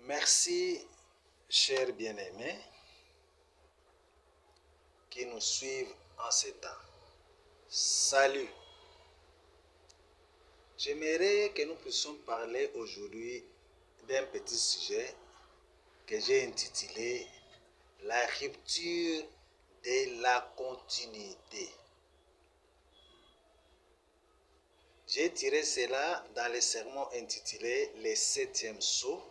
Merci, chers bien-aimés, qui nous suivent en ce temps. Salut. J'aimerais que nous puissions parler aujourd'hui d'un petit sujet que j'ai intitulé « La rupture de la continuité ». J'ai tiré cela dans le sermon intitulé « Les septièmes sceaux »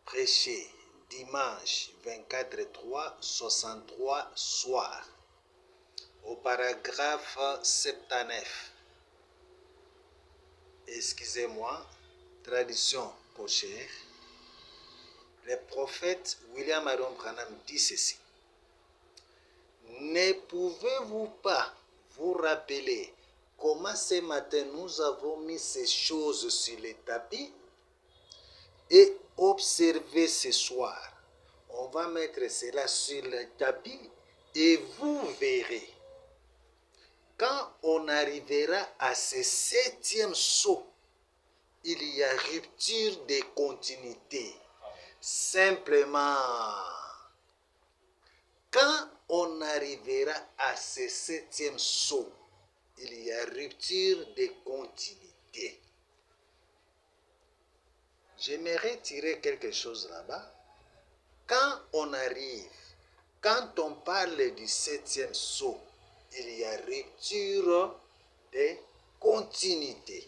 prêché dimanche 24/3/63 soir, au paragraphe 79. Excusez-moi, tradition cochère. Le prophète William Marion Branham dit ceci: ne pouvez-vous pas vous rappeler comment ce matin nous avons mis ces choses sur le tapis et observez ce soir. On va mettre cela sur le tapis et vous verrez. Quand on arrivera à ce septième sceau, il y a rupture de continuité. Simplement, quand on arrivera à ce septième sceau, il y a rupture de continuité. J'aimerais tirer quelque chose là-bas. Quand on arrive, quand on parle du septième sceau, il y a rupture de continuité.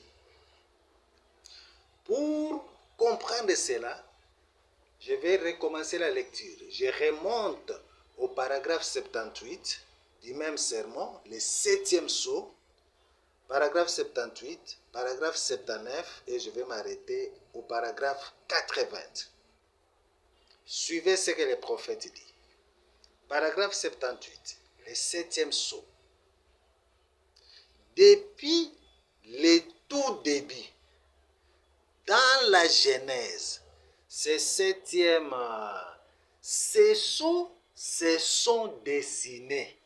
Pour comprendre cela, je vais recommencer la lecture. Je remonte au paragraphe 78 du même sermon, le septième sceau, paragraphe 78, paragraphe 79, et je vais m'arrêter au paragraphe 80. Suivez ce que le prophète dit. Paragraphe 78, le septième sceau. Depuis le tout début, dans la Genèse, ces septièmes sceaux se sont dessinés.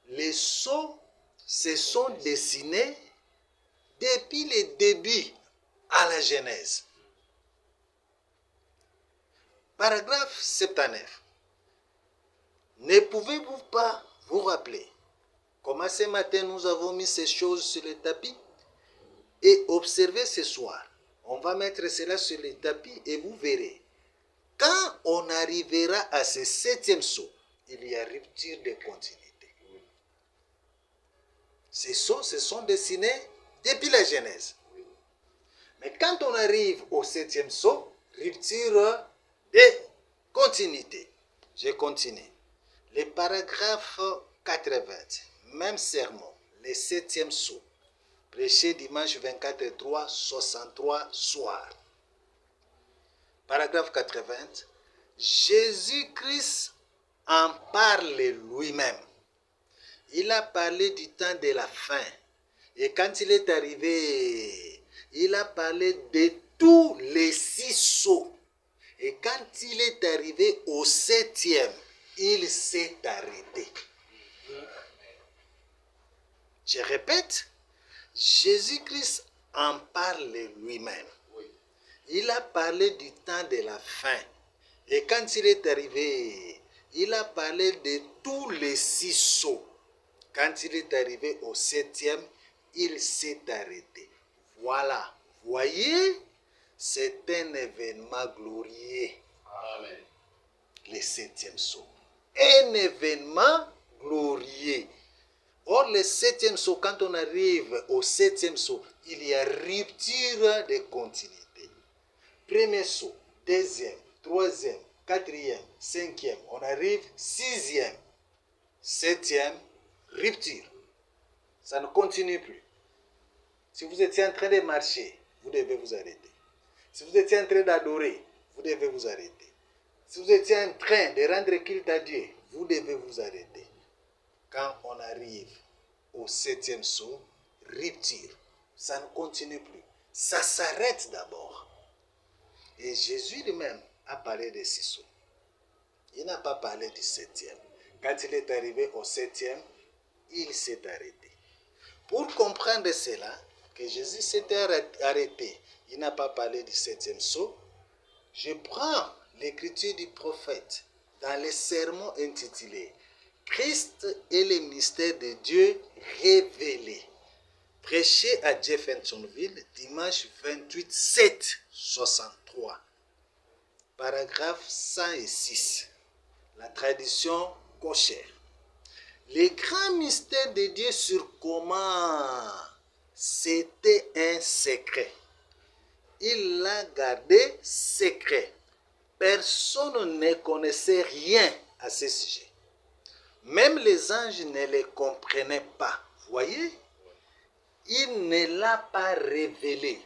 Les sceaux se sont dessinés depuis le début à la Genèse. Paragraphe 79. Ne pouvez-vous pas vous rappeler comment ce matin nous avons mis ces choses sur le tapis et observez ce soir. On va mettre cela sur le tapis et vous verrez. Quand on arrivera à ce septième sceau, il y a rupture de continuité. Ces sceaux se sont dessinés depuis la Genèse. Mais quand on arrive au septième sceau, rupture de continuité. Je continue. Le paragraphe 80, même sermon, le septième sceau, prêché dimanche 24/3/63 soir. Paragraphe 80, Jésus-Christ en parle lui-même. Il a parlé du temps de la fin. Et quand il est arrivé, il a parlé de tous les 6 sceaux. Et quand il est arrivé au septième, il s'est arrêté. Je répète, Jésus-Christ en parle lui-même. Il a parlé du temps de la fin. Et quand il est arrivé, il a parlé de tous les 6 sceaux. Quand il est arrivé au septième, il s'est arrêté. Voilà. Voyez, c'est un événement glorieux. Amen. Le septième sceau. Un événement glorieux. Or, le septième sceau, quand on arrive au septième sceau, il y a rupture de continuité. Premier sceau, deuxième, troisième, quatrième, cinquième, on arrive sixième, septième, rupture. Ça ne continue plus. Si vous étiez en train de marcher, vous devez vous arrêter. Si vous étiez en train d'adorer, vous devez vous arrêter. Si vous étiez en train de rendre culte à Dieu, vous devez vous arrêter. Quand on arrive au septième sceau, rupture. Ça ne continue plus. Ça s'arrête d'abord. Et Jésus lui-même a parlé de 6 sceaux. Il n'a pas parlé du septième. Quand il est arrivé au septième, il s'est arrêté. Pour comprendre cela, que Jésus s'était arrêté. Il n'a pas parlé du septième sceau. Je prends l'écriture du prophète dans les sermons intitulés Christ et les mystères de Dieu révélés, prêché à Jeffersonville dimanche 28 7 63, paragraphe 106, la tradition cochère. Les grands mystères de Dieu sur comment c'était un secret. Il l'a gardé secret. Personne ne connaissait rien à ce sujet. Même les anges ne les comprenaient pas. Voyez, il ne l'a pas révélé.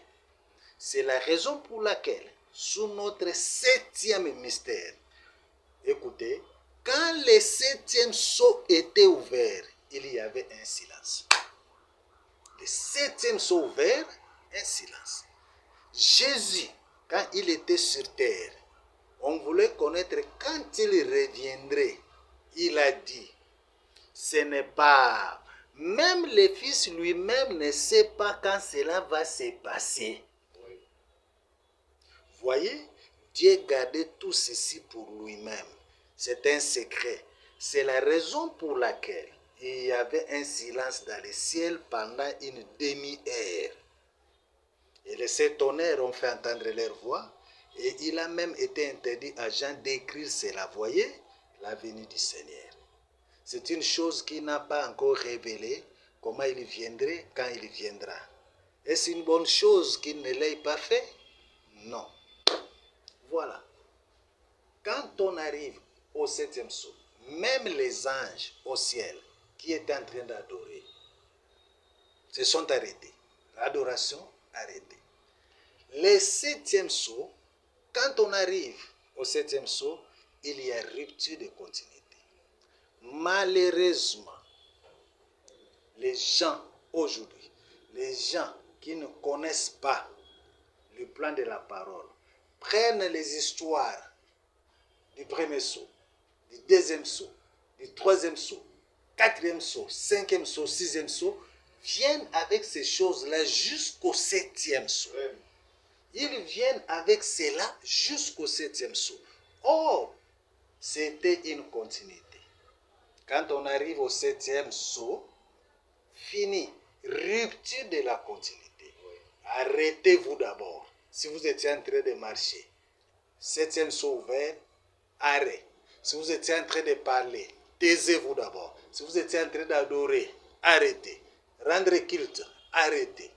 C'est la raison pour laquelle, sous notre septième mystère, écoutez, quand le septième sceau était ouvert, il y avait un silence. Le septième sceau ouvert, un silence. Jésus, quand il était sur terre, on voulait connaître quand il reviendrait. Il a dit, ce n'est pas... Même le Fils lui-même ne sait pas quand cela va se passer. Voyez, Dieu gardait tout ceci pour lui-même. C'est un secret. C'est la raison pour laquelle il y avait un silence dans le ciel pendant une demi-heure. Et les sept tonnerres ont fait entendre leur voix. Et il a même été interdit à Jean d'écrire cela. Voyez, la venue du Seigneur. C'est une chose qui n'a pas encore révélé comment il viendrait quand il viendra. Est-ce une bonne chose qu'il ne l'ait pas fait? Non. Voilà. Quand on arrive au septième sceau, même les anges au ciel qui étaient en train d'adorer se sont arrêtés. L'adoration arrêtée. Le septième sceau, quand on arrive au septième sceau, il y a rupture de continuité. Malheureusement, les gens aujourd'hui, les gens qui ne connaissent pas le plan de la parole, prennent les histoires du premier sceau, du deuxième sceau, du troisième sceau, quatrième sceau, cinquième sceau, sixième sceau, viennent avec ces choses-là jusqu'au septième sceau. Ils viennent avec cela jusqu'au septième sceau. Or, c'était une continuité. Quand on arrive au septième sceau, fini, rupture de la continuité. Arrêtez-vous d'abord. Si vous étiez en train de marcher, septième sceau ouvert, arrêt. Si vous étiez en train de parler, taisez-vous d'abord. Si vous étiez en train d'adorer, arrêtez. Rendre culte, arrêtez.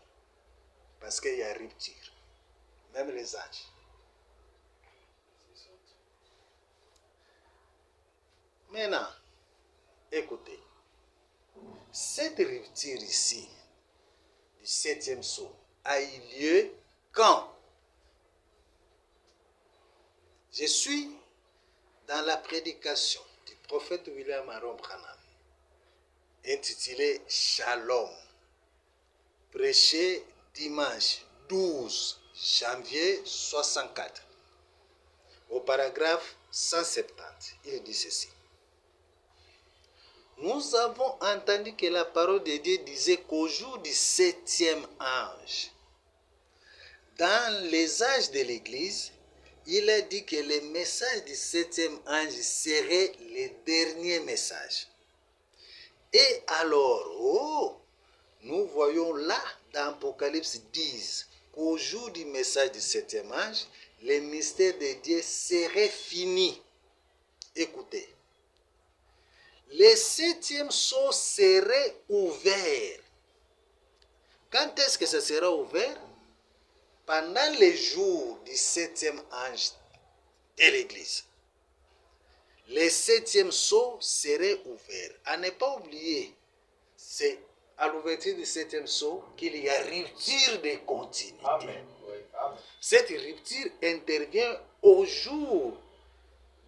Parce qu'il y a rupture. Même les anges. Maintenant, écoutez. Cette rupture ici, du septième sceau, a eu lieu quand? Je suis dans la prédication du prophète William Aaron Branham, intitulée Shalom, prêché dimanche 12 janvier 64, au paragraphe 170. Il dit ceci. Nous avons entendu que la parole de Dieu disait qu'au jour du septième ange, dans les âges de l'Église, il a dit que le message du septième ange serait le dernier message. Et alors, nous voyons là, dans Apocalypse 10, qu'au jour du message du septième ange, le mystère de Dieu serait fini. Écoutez. Le septième sceau serait ouvert. Quand est-ce que ça sera ouvert? Pendant les jours du septième ange de l'Église. Le septième sceau serait ouvert. À ne pas oublier, c'est à l'ouverture du septième sceau qu'il y a rupture de continuité. Amen. Cette rupture intervient au jour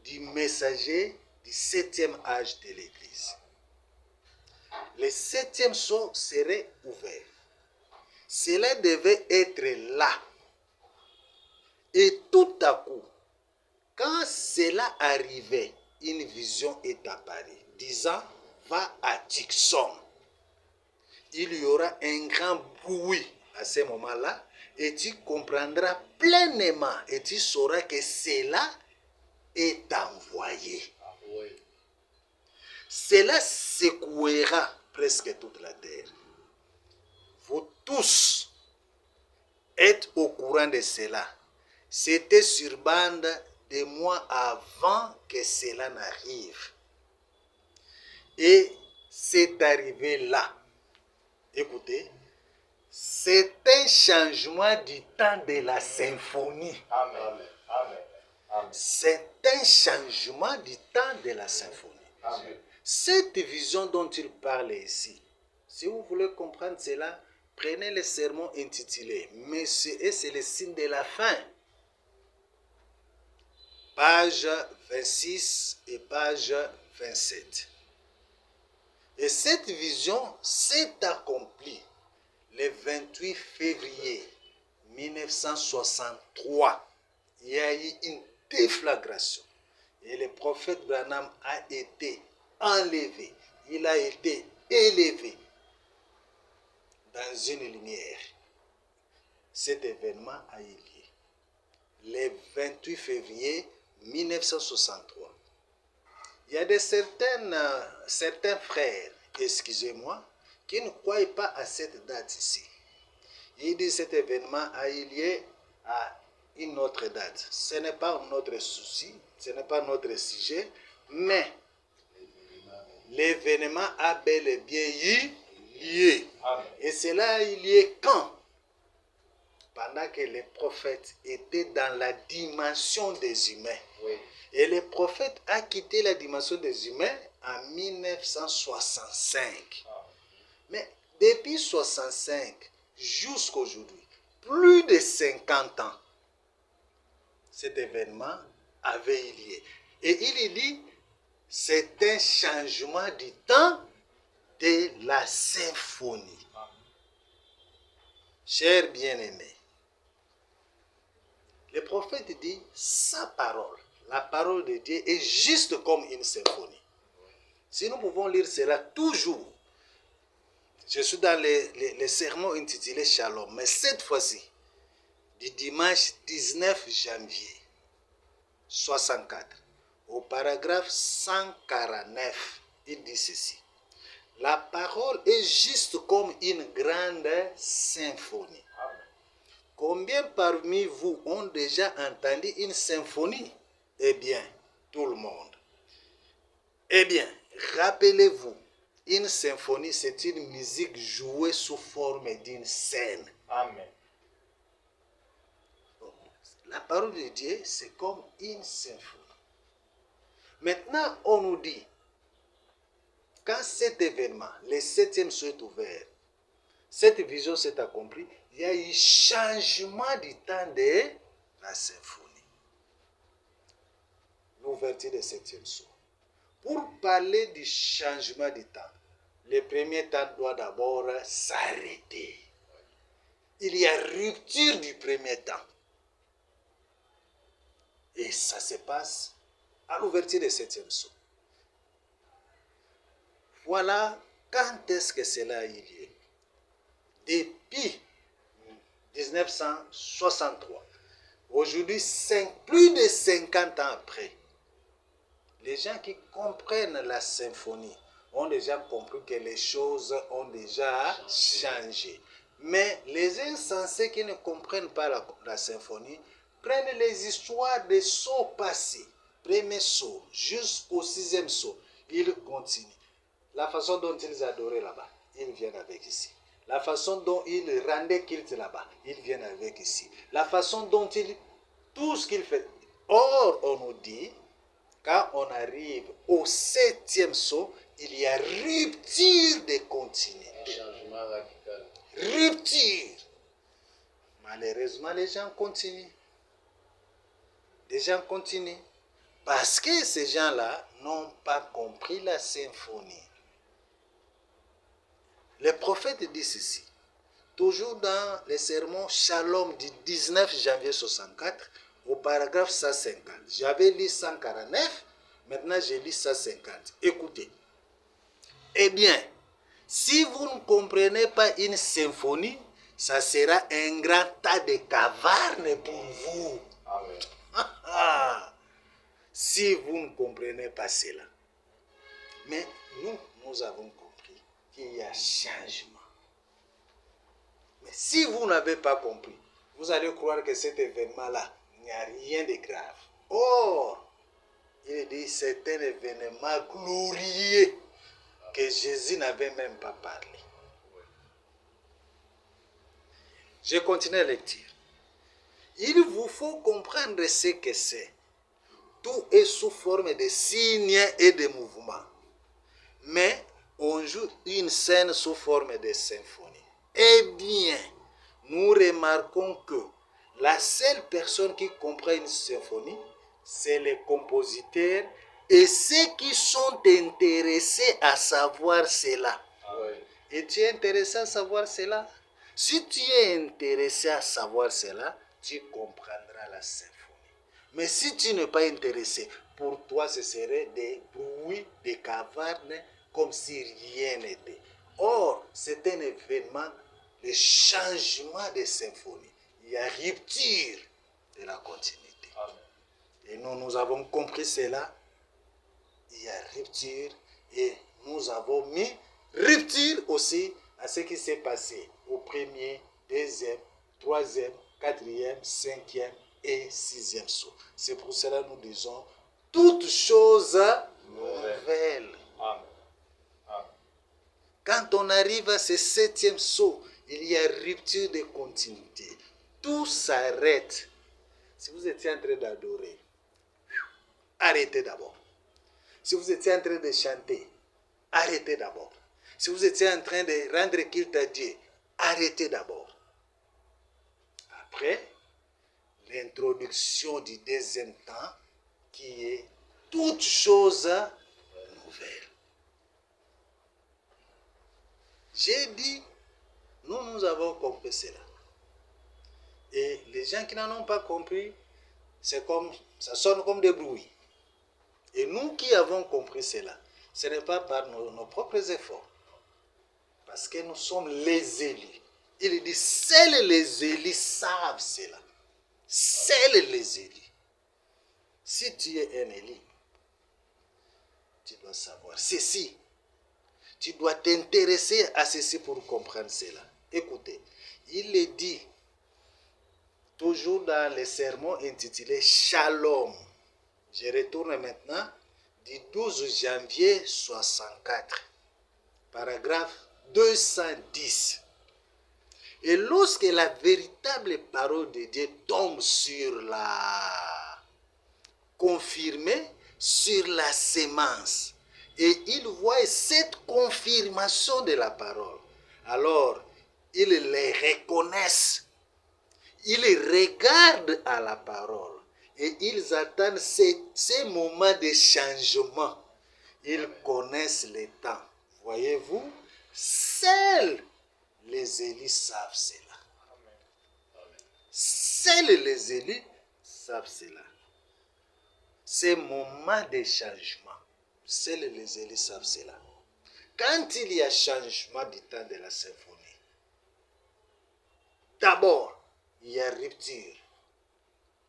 du messager du septième âge de l'Église. Le septième sceau serait ouvert. Cela devait être là. Et tout à coup, quand cela arrivait, une vision est apparue, disant, va à Tucson. Il y aura un grand bruit à ce moment-là, et tu comprendras pleinement et tu sauras que cela est envoyé. Cela secouera presque toute la terre. Vous tous êtes au courant de cela. C'était sur bande des mois avant que cela n'arrive. Et c'est arrivé là. Écoutez, c'est un changement du temps de la symphonie. Amen. Amen. C'est un changement du temps de la symphonie. Amen. Cette vision dont il parle ici, si vous voulez comprendre cela, prenez le sermon intitulé « Mais c'est le signe de la fin ». Page 26 et page 27. Et cette vision s'est accomplie le 28 février 1963. Il y a eu une déflagration. Et le prophète Branham a été enlevé. Il a été élevé dans une lumière. Cet événement a eu lieu le 28 février 1963. Il y a certains frères, excusez-moi, qui ne croient pas à cette date ici. Ils disent que cet événement a eu lieu à une autre date. Ce n'est pas notre souci, ce n'est pas notre sujet, mais l'événement a bel et bien eu lieu. Amen. Et cela a eu lieu quand? Pendant que les prophètes étaient dans la dimension des humains. Oui. Et le prophète a quitté la dimension des humains en 1965. Mais depuis 1965 jusqu'à aujourd'hui, plus de 50 ans, cet événement avait eu lieu. Et il dit, c'est un changement du temps de la symphonie. Chers bien-aimés, le prophète dit, sa parole, la parole de Dieu est juste comme une symphonie. Si nous pouvons lire cela toujours, je suis dans les sermons intitulés Shalom, mais cette fois-ci, du dimanche 19 janvier 64, au paragraphe 149, il dit ceci. La parole est juste comme une grande symphonie. Combien parmi vous ont déjà entendu une symphonie? Eh bien, tout le monde. Eh bien, rappelez-vous, une symphonie, c'est une musique jouée sous forme d'une scène. Amen. La parole de Dieu, c'est comme une symphonie. Maintenant, on nous dit, quand cet événement, le 7e sceau est ouvert, cette vision s'est accomplie, il y a eu changement du temps de la symphonie. L'ouverture du 7e sceau. Pour parler du changement du temps, le premier temps doit d'abord s'arrêter. Il y a rupture du premier temps. Et ça se passe à l'ouverture du 7e sceau. Voilà quand est-ce que cela a eu lieu. Depuis 1963, aujourd'hui, plus de 50 ans après, les gens qui comprennent la symphonie ont déjà compris que les choses ont déjà changé. Mais les insensés qui ne comprennent pas la symphonie prennent les histoires des sauts passés, premier saut jusqu'au 6e saut, ils continuent. La façon dont ils adoraient là-bas, ils viennent avec ici. La façon dont ils rendaient culte là-bas, ils viennent avec ici. La façon dont tout ce qu'ils font. Or, on nous dit, quand on arrive au 7e saut, il y a rupture de continuité. Un changement radical. Rupture. Malheureusement, les gens continuent. Les gens continuent. Parce que ces gens-là n'ont pas compris la symphonie. Le prophète dit ceci, toujours dans les sermons Shalom du 19 janvier 64, au paragraphe 150. J'avais lu 149, maintenant j'ai lu 150. Écoutez. Eh bien, si vous ne comprenez pas une symphonie, ça sera un grand tas de cavernes pour vous. Amen. Ah, si vous ne comprenez pas cela. Mais nous avons compris qu'il y a changement. Mais si vous n'avez pas compris, vous allez croire que cet événement-là, il n'y a rien de grave. Or, il dit c'est un événement glorieux que Jésus n'avait même pas parlé. Je continue la lecture. Il vous faut comprendre ce que c'est. Tout est sous forme de signes et de mouvements. Mais on joue une scène sous forme de symphonie. Eh bien, nous remarquons que la seule personne qui comprend une symphonie, c'est les compositeurs et ceux qui sont intéressés à savoir cela. Et tu es intéressé à savoir cela? Si tu es intéressé à savoir cela, tu comprendras la symphonie. Mais si tu n'es pas intéressé, pour toi ce serait des bruits, des cavernes, comme si rien n'était. Or, c'est un événement, le changement de symphonie. Il y a rupture de la continuité. Amen. Et nous avons compris cela. Il y a rupture et nous avons mis rupture aussi à ce qui s'est passé au premier, deuxième, troisième, quatrième, cinquième et sixième saut. C'est pour cela que nous disons toutes choses nouvelles. Amen. Amen. Quand on arrive à ce septième saut, il y a rupture de continuité. Tout s'arrête. Si vous étiez en train d'adorer, arrêtez d'abord. Si vous étiez en train de chanter, arrêtez d'abord. Si vous étiez en train de rendre culte à Dieu, arrêtez d'abord. Après, l'introduction du deuxième temps qui est toute chose nouvelle. J'ai dit, nous avons compris cela. Et les gens qui n'en ont pas compris, ça sonne comme des bruits. Et nous qui avons compris cela, ce n'est pas par nos propres efforts. Parce que nous sommes les élus. Il dit, seuls les élus savent cela. Seuls les élus. Si tu es un élu, tu dois savoir ceci. Tu dois t'intéresser à ceci pour comprendre cela. Écoutez, il est dit, toujours dans les sermons intitulés Shalom. Je retourne maintenant du 12 janvier 64, paragraphe 210. Et lorsque la véritable parole de Dieu tombe sur confirmée sur la sémence, et ils voient cette confirmation de la parole, alors ils les reconnaissent, ils regardent à la parole et ils attendent ces moments de changement. Ils connaissent les temps. Voyez-vous, seuls les élus savent cela. Seuls les élus savent cela. Ces moments de changement, seuls les élus savent cela. Quand il y a changement du temps de la symphonie, d'abord, il y a rupture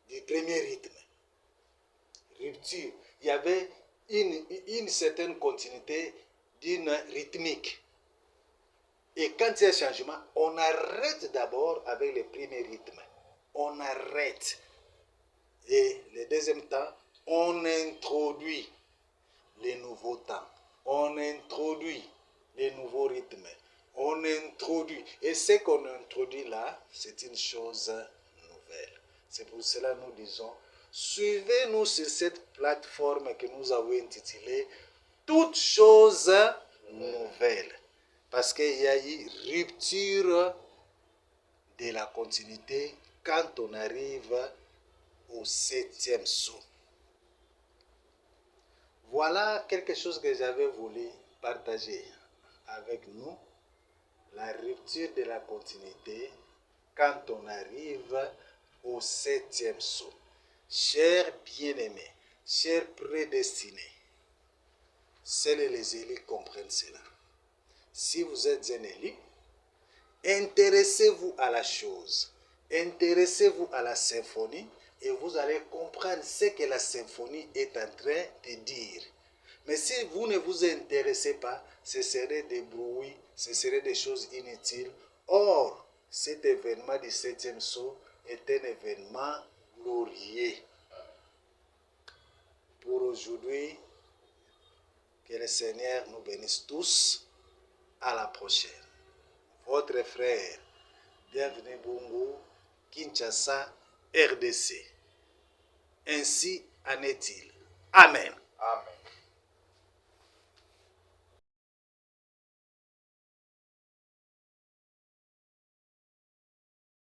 du premier rythme. Rupture. Il y avait une certaine continuité d'une rythmique. Et quand il y a changement, on arrête d'abord avec le premier rythme. On arrête. Et le deuxième temps, on introduit les nouveaux temps. On introduit les nouveaux rythmes. On introduit. Et ce qu'on introduit là, c'est une chose nouvelle. C'est pour cela que nous disons, suivez-nous sur cette plateforme que nous avons intitulée Toutes choses nouvelles. Parce qu'il y a eu rupture de la continuité quand on arrive au septième saut. Voilà quelque chose que j'avais voulu partager avec nous. La rupture de la continuité quand on arrive au septième saut. Chers bien-aimés, chers prédestinés, seuls les élus comprennent cela. Si vous êtes un élu, Intéressez-vous à la chose. Intéressez-vous à la symphonie et vous allez comprendre ce que la symphonie est en train de dire. Mais si vous ne vous intéressez pas, ce serait des bruits, ce serait des choses inutiles. Or, cet événement du 7e sceau est un événement glorieux. Pour aujourd'hui, que le Seigneur nous bénisse tous. À la prochaine. Votre frère, bienvenue Bungu, Kinshasa, RDC. Ainsi en est-il. Amen. Amen.